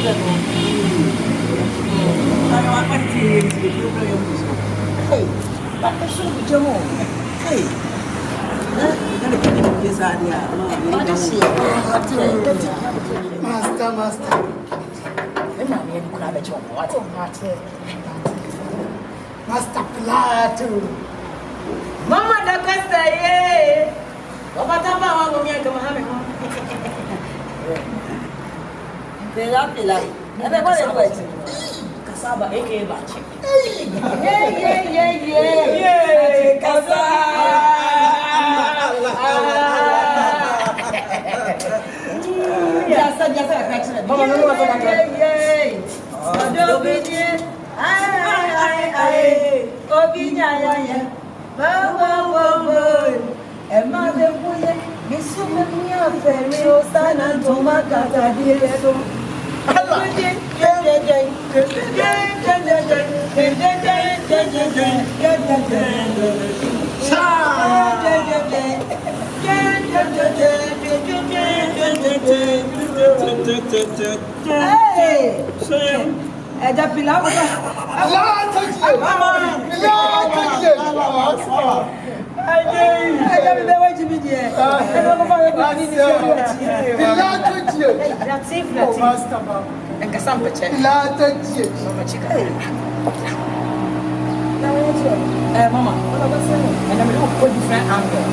Hey, but I should be Jomo. Hey, master. Master Plato. Mama da Costa, yeah. What about my they are like, and I want to Casaba, aka Bachi. Yeah, Casaba. Mama, and I'm going to put different angle.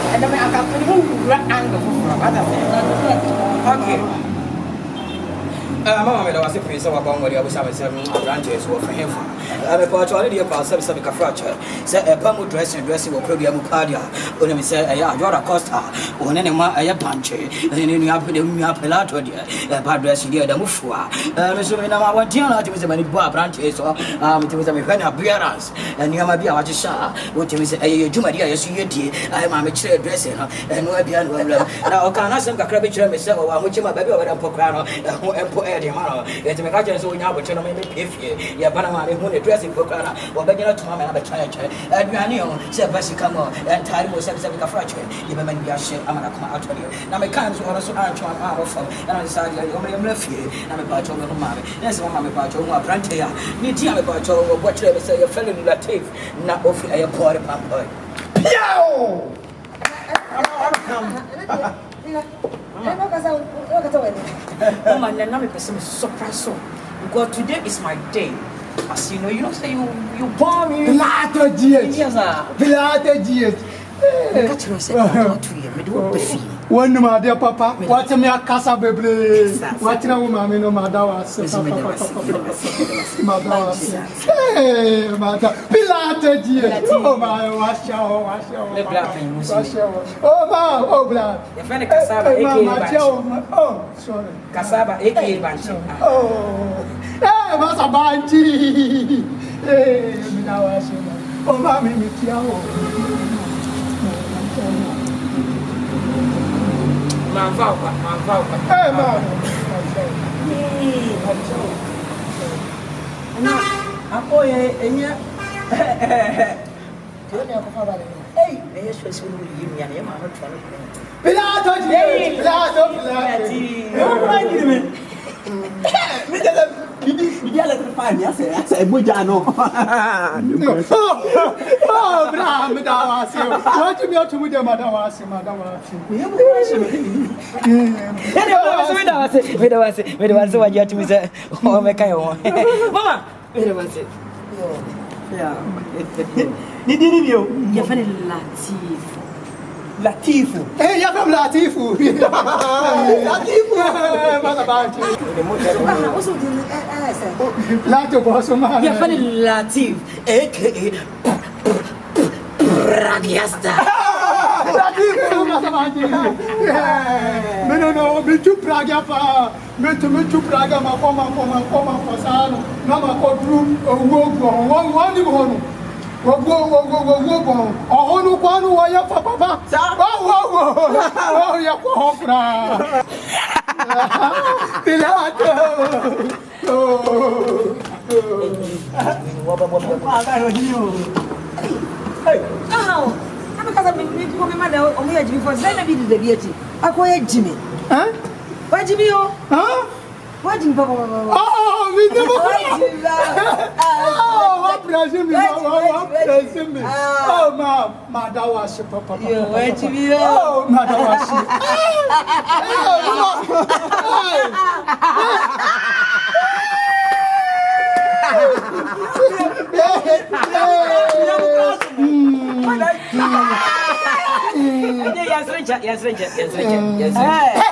And then I can put one angle for okay. Mama, I was a priest of a bomb where I was having some branches for him. I'm a part already about some fracture. Say a palm dressing will probably a mucadia. When I say, you're a costa, or an animal, a punch, and then you have to me up a lot of a bad dressing here, the mufua. Mr. I want you to miss a many branches or to miss a pen appearance. And you might be our sha, what you say, you do my dear, you see, I am a chair dressing, and no idea. Now, can I send a crabby myself, which my baby over a pocano, and it's a catcher so now, but you know, maybe if you're Panama, who the dressing for Cana, or begging out to Mamma and a church. And Granio said, Bessie, come on, and time was 7 fracture. You may be a shame, I'm going to come out to you. Now, my comes also answer an hour from, and I decided I'm left here. I'm about to go to Mammy. That's one I'm about to go to Brantia. Need to about to what you say, you're fellow Latif, not offering a quarter pump. Yo! Oh my, let me person is surprised because today is my day. As you know, say you born me. Pilate GH. Catch yourself. Me do befi. One my dear papa, watch me a casa baby. Watch now, mammy, no madawas. Hey, mother. Pilate GH. Oh my, wash your. Oh, blood. Your friend Casaba, oh, sorry. Casaba, aka Banchi. Oh, hey, what's a banchi? Hey, me now wash you. Oh, mammy, me tiao. Man, hey, man. Latifu. Hey, you're from Latifu. Latifu. Latifu. You're funny Latif, aka Ragiasta. No, me too Praga pa. Me too Praga, my former Fasano. Mama Kodru, one. Go. Oh, no, why you papa? Oh, you're Papa. Because I'm going mother only Jimmy for Zena be the beauty. I call Jimmy. Huh? Why Jimmy? Huh? What in Papa? Oh, we never. Oh, what present me? What present me? Oh, ma, that was Papa. Where to be? Oh, ma, that was. Yes,